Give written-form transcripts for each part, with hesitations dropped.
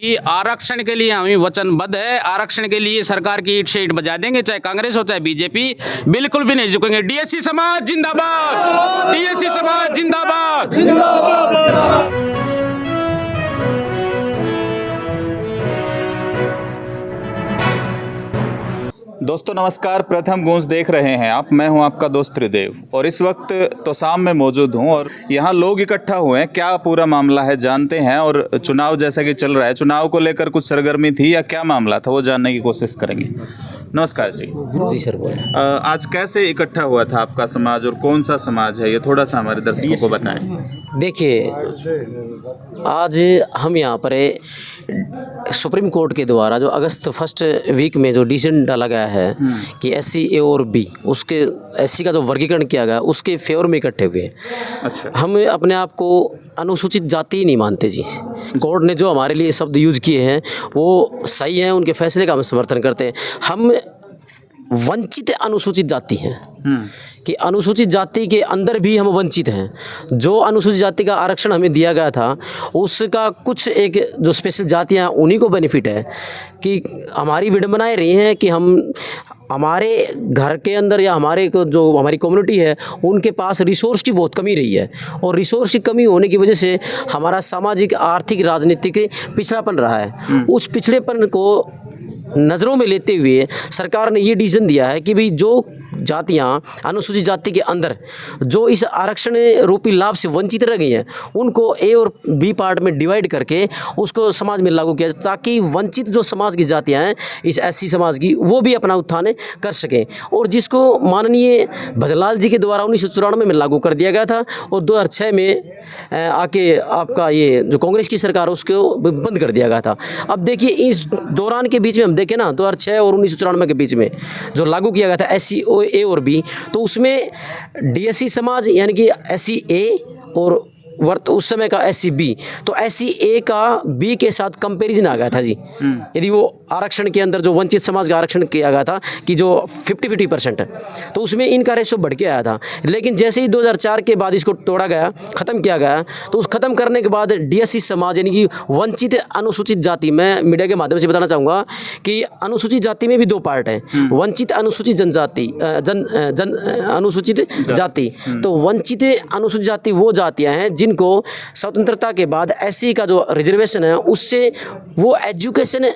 कि आरक्षण के लिए हम वचनबद्ध है। आरक्षण के लिए सरकार की ईंट से ईंट बजा देंगे, चाहे कांग्रेस हो चाहे बीजेपी, बिल्कुल भी नहीं झुकेंगे। डीएससी समाज जिंदाबाद, डीएससी समाज जिंदाबाद। दोस्तों नमस्कार, प्रथम गूंज देख रहे हैं आप। मैं हूं आपका दोस्त त्रिदेव और इस वक्त तोसाम में मौजूद हूं और यहां लोग इकट्ठा हुए हैं। क्या पूरा मामला है जानते हैं और चुनाव जैसा कि चल रहा है, चुनाव को लेकर कुछ सरगर्मी थी या क्या मामला था वो जानने की कोशिश करेंगे। नमस्कार जी। जी सर बोल। आज कैसे इकट्ठा हुआ था आपका समाज और कौन सा समाज है, ये थोड़ा सा हमारे दर्शकों को बताएं। देखिए, आज हम यहाँ पर सुप्रीम कोर्ट के द्वारा जो अगस्त फर्स्ट वीक में जो डिसीजन डाला गया है कि एससी ए और बी, उसके एससी का जो वर्गीकरण किया गया उसके फेवर में इकट्ठे हुए। अच्छा। हम अपने आप को अनुसूचित जाति ही नहीं मानते जी। कोर्ट ने जो हमारे लिए शब्द यूज किए हैं वो सही है, उनके फैसले का हम समर्थन करते हैं। हम वंचित अनुसूचित जाति हैं कि अनुसूचित जाति के अंदर भी हम वंचित हैं। जो अनुसूचित जाति का आरक्षण हमें दिया गया था उसका कुछ एक जो स्पेशल जातियां उन्हीं को बेनिफिट है कि हमारी विडंबनाएं रही हैं कि हम हमारे घर के अंदर या हमारे जो हमारी कम्युनिटी है उनके पास रिसोर्स की बहुत कमी रही है और रिसोर्स की कमी होने की वजह से हमारा सामाजिक आर्थिक राजनीतिक पिछड़ापन रहा है। उस पिछड़ेपन को नज़रों में लेते हुए सरकार ने ये डिसीजन दिया है कि भाई जो जातियाँ अनुसूचित जाति के अंदर जो इस आरक्षण रूपी लाभ से वंचित रह गई हैं उनको ए और बी पार्ट में डिवाइड करके उसको समाज में लागू किया जाए ताकि वंचित जो समाज की जातियाँ हैं इस एससी समाज की वो भी अपना उत्थान कर सकें। और जिसको माननीय भजनलाल जी के द्वारा 1994 में लागू कर दिया गया था और 2006 में आके आपका ये जो कांग्रेस की सरकार उसको बंद कर दिया गया था। अब देखिए इस दौरान के बीच में हम देखें ना 2006 और 1994 के बीच में जो लागू किया गया था एससी ए और बी, तो उसमें डीएससी समाज यानी कि एससी ए और उस समय का एससी बी, तो एससी ए का बी के साथ कंपैरिजन आ गया था जी। यदि वो आरक्षण के अंदर जो वंचित समाज का आरक्षण किया गया था कि जो 50-50% है तो उसमें इनका रेशो बढ़ के आया था। लेकिन जैसे ही 2004 के बाद इसको तोड़ा गया, ख़त्म किया गया, तो उस ख़त्म करने के बाद डीएससी समाज यानी कि वंचित अनुसूचित जाति, मैं मीडिया के माध्यम से बताना चाहूँगा कि अनुसूचित जाति में भी दो पार्ट हैं, वंचित अनुसूचित जनजाति अनुसूचित जाति। तो वंचित अनुसूचित जाति वो जातियाँ हैं जिनको स्वतंत्रता के बाद एससी का जो रिजर्वेशन है उससे वो एजुकेशन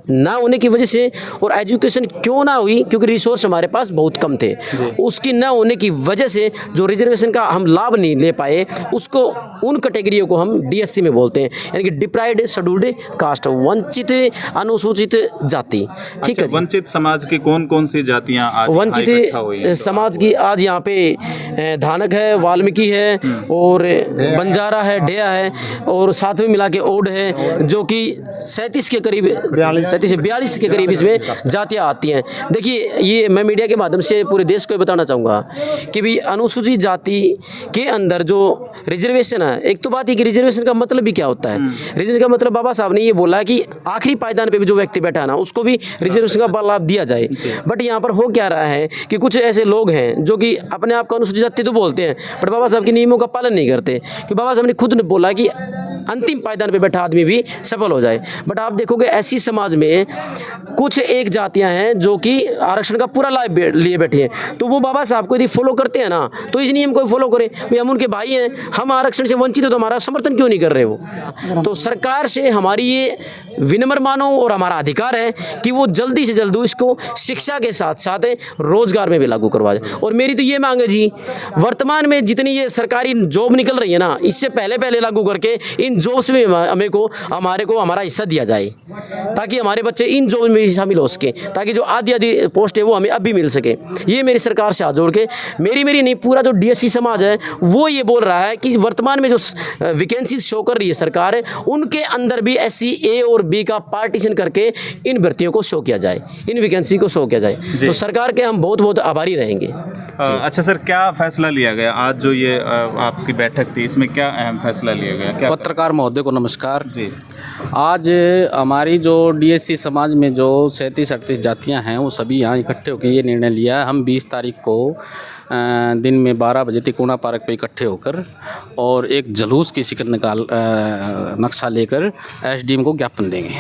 ना होने की वजह से, और एजुकेशन क्यों ना हुई क्योंकि रिसोर्स हमारे पास बहुत कम थे, उसकी ना होने की वजह से जो रिजर्वेशन का हम लाभ नहीं ले पाए उसको उन कैटेगरियों को हम डीएससी में बोलते हैं यानी कि डिप्राइव्ड शेड्यूल्ड कास्ट, वंचित अनुसूचित जाति। ठीक है। वंचित समाज की कौन कौन सी जातियां वंचित समाज की आज यहाँ पे धानक है, वाल्मीकि है और बंजारा है, डेया है और साथ में मिला के ओड है जो कि 37 के करीब 42 के करीब इसमें जातियाँ आती हैं। देखिए ये मैं मीडिया के माध्यम से पूरे देश को बताना चाहूँगा कि भी अनुसूचित जाति के अंदर जो रिजर्वेशन है, एक तो बात है कि रिजर्वेशन का मतलब भी क्या होता है। रिजर्वेशन का मतलब बाबा साहब ने ये बोला है कि आखिरी पायदान पे भी जो व्यक्ति बैठा है ना उसको भी रिजर्वेशन का लाभ दिया जाए। बट यहाँ पर हो क्या रहा है कि कुछ ऐसे लोग हैं जो कि अपने आप को अनुसूचित जाति तो बोलते हैं बट बाबा साहब के नियमों का पालन नहीं करते, कि बाबा साहब ने खुद ने बोला कि अंतिम पायदान पे बैठा आदमी भी सफल हो जाए। बट आप देखोगे ऐसी समाज में कुछ एक जातियां हैं जो कि आरक्षण का पूरा लाभ लिए बैठी हैं, तो वो बाबा साहब को यदि फॉलो करते हैं ना तो इस नियम को फॉलो करें। भाई हम उनके भाई हैं, हम आरक्षण से वंचित हो तो हमारा समर्थन क्यों नहीं कर रहे वो। तो सरकार से हमारी ये विनम्र मानो और हमारा अधिकार है कि वो जल्दी से जल्दी इसको शिक्षा के साथ साथ रोजगार में भी लागू करवा जाए। और मेरी तो ये मांग है जी, वर्तमान में जितनी ये सरकारी जॉब निकल रही है ना इससे पहले लागू करके इन जॉब्स में हमारे को हमारा हिस्सा दिया जाए ताकि हमारे बच्चे इन जॉब में भी शामिल हो सके, ताकि जो आधी पोस्ट है वो हमें अब भी मिल सके। ये मेरी सरकार से हाथ जोड़ के मेरी नहीं पूरा जो डीएससी समाज है वो ये बोल रहा है कि वर्तमान में जो वैकेंसी शो कर रही है सरकार उनके अंदर भी एससी ए और बी का पार्टीशन करके इन भर्तियों को शो किया जाए, इन वैकेंसी को शो किया जाए। तो सरकार के हम बहुत बहुत आभारी रहेंगे। अच्छा सर, क्या फैसला लिया गया आज जो ये आपकी बैठक थी, इसमें क्या अहम फैसला लिया गया? क्या पत्रकार महोदय को नमस्कार जी। आज हमारी जो डीएससी समाज में जो 37-38 जातियां हैं वो सभी यहाँ इकट्ठे होकर ये निर्णय लिया है। हम 20 तारीख को दिन में 12 बजे तिकोना पार्क पे इकट्ठे होकर और एक जुलूस की शिकल नक्शा लेकर एसडीएम को ज्ञापन देंगे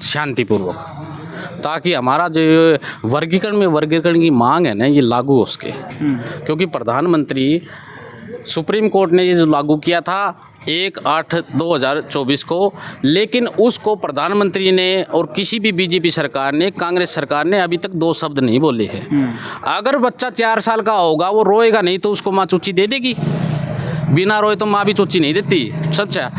शांतिपूर्वक, ताकि हमारा जो वर्गीकरण की मांग है ना ये लागू हो सके। क्योंकि प्रधानमंत्री सुप्रीम कोर्ट ने ये जो लागू किया था 1/8/2024 को, लेकिन उसको प्रधानमंत्री ने और किसी भी बीजेपी सरकार ने, कांग्रेस सरकार ने अभी तक 2 शब्द नहीं बोले हैं। अगर बच्चा 4 साल का होगा वो रोएगा नहीं तो उसको माँ चुच्ची दे देगी, बिना रोए तो माँ भी चुच्ची नहीं देती। सच है।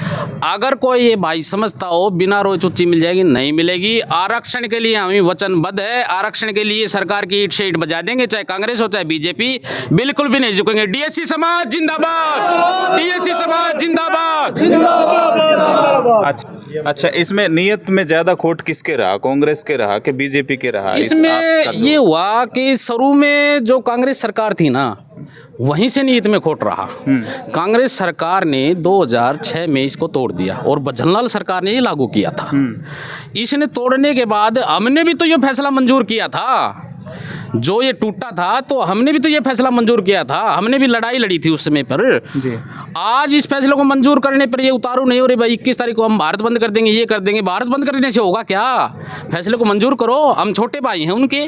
अगर कोई ये भाई समझता हो बिना रोए चुच्ची मिल जाएगी, नहीं मिलेगी। आरक्षण के लिए हम वचनबद्ध है, आरक्षण के लिए सरकार की ईंट से ईंट बजा देंगे, चाहे कांग्रेस हो चाहे बीजेपी, बिल्कुल भी नहीं झुकेंगे। डीएससी समाज जिंदाबाद, डीएससी समाज जिंदाबाद। अच्छा, इसमें नियत में ज्यादा खोट किसके रहा, कांग्रेस के रहा कि बीजेपी के रहा? इसमें ये हुआ कि शुरू में जो कांग्रेस सरकार थी ना, वहीं से नीयत में खोट रहा। कांग्रेस सरकार ने 2006 में इसको तोड़ दिया और बजनलाल सरकार ने ये लागू किया था। इसने तोड़ने के बाद हमने भी तो ये फैसला मंजूर किया था, जो ये टूटा था तो हमने भी तो ये फैसला मंजूर किया था, हमने भी लड़ाई लड़ी थी उस समय पर जी। आज इस फैसले को मंजूर करने पर ये उतारू नहीं हो रही भाई 21 तारीख को हम भारत बंद कर देंगे, ये कर देंगे। भारत बंद करने से होगा क्या? फैसले को मंजूर करो, हम छोटे भाई हैं उनके।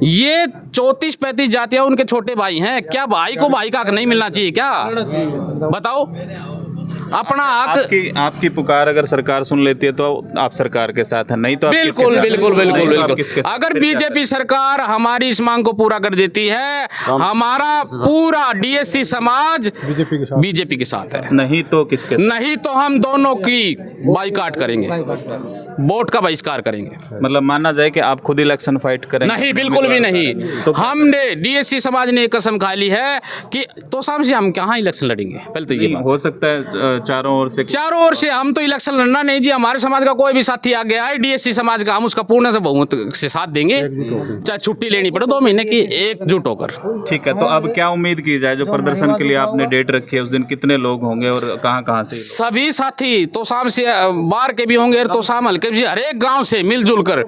ये 34-35 जातियां उनके छोटे भाई हैं, क्या भाई को भाई का हक नहीं मिलना चाहिए क्या? बताओ। अपना हक आपकी पुकार अगर सरकार सुन लेती है तो आप सरकार के साथ है, नहीं तो आप बिल्कुल बिल्कुल बिल्कुल बिल्कुल। अगर बीजेपी सरकार हमारी इस मांग को पूरा कर देती है, हमारा पूरा डीएससी समाज बीजेपी के साथ है। नहीं तो किसके? नहीं तो हम दोनों की बाइकाट करेंगे, वोट का बहिष्कार करेंगे। मतलब मानना जाए कि आप खुद इलेक्शन फाइट करेंगे? नहीं, बिल्कुल भी नहीं। तो हमने डीएससी समाज ने कसम खा ली है कि तो सामने हम कहाँ इलेक्शन लड़ेंगे। पहले तो ये बात हो सकता है चारों ओर से हम तो इलेक्शन लड़ना नहीं जी। हमारे समाज का कोई भी साथी आ गया है डीएससी समाज का, हम उसका पूर्ण से बहुमत से साथ देंगे, चाहे छुट्टी लेनी पड़े 2 महीने की, एकजुट होकर। ठीक है, तो अब क्या उम्मीद की जाए? जो प्रदर्शन के लिए आपने डेट रखी है उस दिन कितने लोग होंगे और कहाँ से? सभी साथी तोसाम से, बाहर के भी होंगे, तोसाम हल्के भी, हर एक गाँव से मिलजुल कर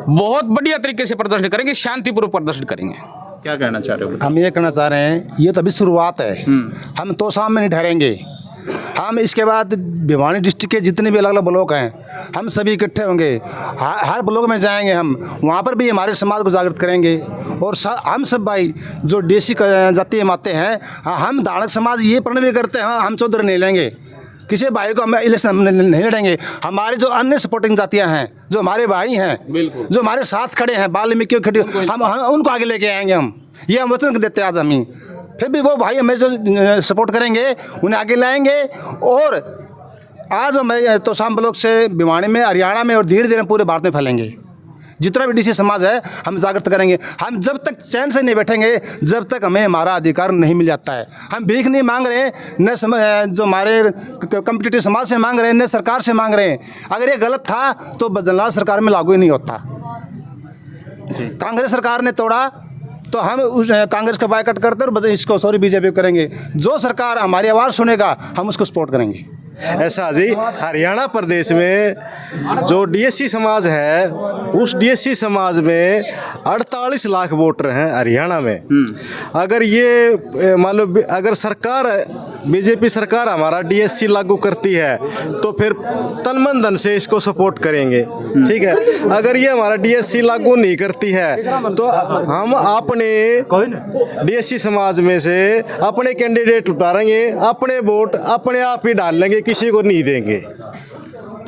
बहुत बढ़िया तरीके से प्रदर्शन करेंगे, शांतिपूर्वक प्रदर्शन करेंगे। क्या कहना चाह रहे हो? हम ये कहना चाह रहे हैं, ये तो अभी शुरुआत है। हम तोसाम में नहीं ठहरेंगे। हम इसके बाद भिवानी डिस्ट्रिक्ट के जितने भी अलग अलग ब्लॉक हैं हम सभी इकट्ठे होंगे, हर ब्लॉक में जाएंगे, हम वहाँ पर भी हमारे समाज को जागृत करेंगे। और हम सब भाई जो डीएससी जातीय माते हैं, हम दानक समाज ये प्रण भी करते हैं, हम चौधरी नहीं लेंगे, किसी भाई को हम इलेक्शन नहीं लड़ेंगे। हमारे जो अन्य सपोर्टिंग जातियाँ हैं, जो हमारे भाई हैं, जो हमारे साथ खड़े हैं, वाल्मीकि खड़े, हम उनको आगे लेके आएंगे। हम ये हम वचन देते हैं आज हम ही। फिर भी वो भाई हमें जो सपोर्ट करेंगे उन्हें आगे लाएंगे। और आज हम तोसाम ब्लॉक से भिवानी में, हरियाणा में और धीरे धीरे पूरे भारत में फैलेंगे। जितना भी डीसी समाज है हम जागृत करेंगे। हम जब तक चैन से नहीं बैठेंगे जब तक हमें हमारा अधिकार नहीं मिल जाता है। हम भीख नहीं मांग रहे हैं, न जो हमारे कम्पिटिटिव समाज से मांग रहे हैं, न सरकार से मांग रहे हैं। अगर ये गलत था तो बजनलाल सरकार में लागू ही नहीं होता। कांग्रेस सरकार ने तोड़ा तो हम उस कांग्रेस का बायकॉट करते और इसको बीजेपी करेंगे। जो सरकार हमारी आवाज़ सुनेगा हम उसको सपोर्ट करेंगे। ऐसा जी, हरियाणा प्रदेश में जो डीएससी समाज है उस डीएससी समाज में 48 लाख वोटर हैं हरियाणा में। अगर ये मान लो अगर सरकार बीजेपी सरकार हमारा डीएससी लागू करती है तो फिर तन मन धन से इसको सपोर्ट करेंगे, ठीक है। अगर ये हमारा डीएससी लागू नहीं करती है तो हम अपने डीएससी समाज में से अपने कैंडिडेट उतारेंगे, अपने वोट अपने आप ही डाल लेंगे, किसी को नहीं देंगे।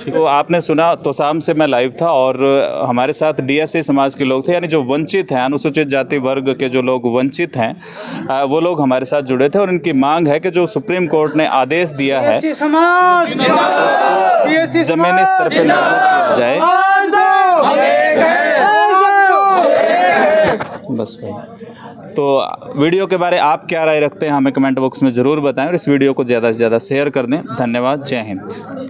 तो आपने सुना, तोसाम से मैं लाइव था और हमारे साथ डीएससी समाज के लोग थे, यानी जो वंचित हैं, अनुसूचित जाति वर्ग के जो लोग वंचित हैं वो लोग हमारे साथ जुड़े थे। और इनकी मांग है कि जो सुप्रीम कोर्ट ने आदेश दिया है जमीनी स्तर पर लागू किया जाए। बस भाई, तो वीडियो के बारे आप क्या राय रखते हैं हमें कमेंट बॉक्स में ज़रूर बताएं और इस वीडियो को ज़्यादा से ज़्यादा शेयर कर दें। धन्यवाद। जय हिंद।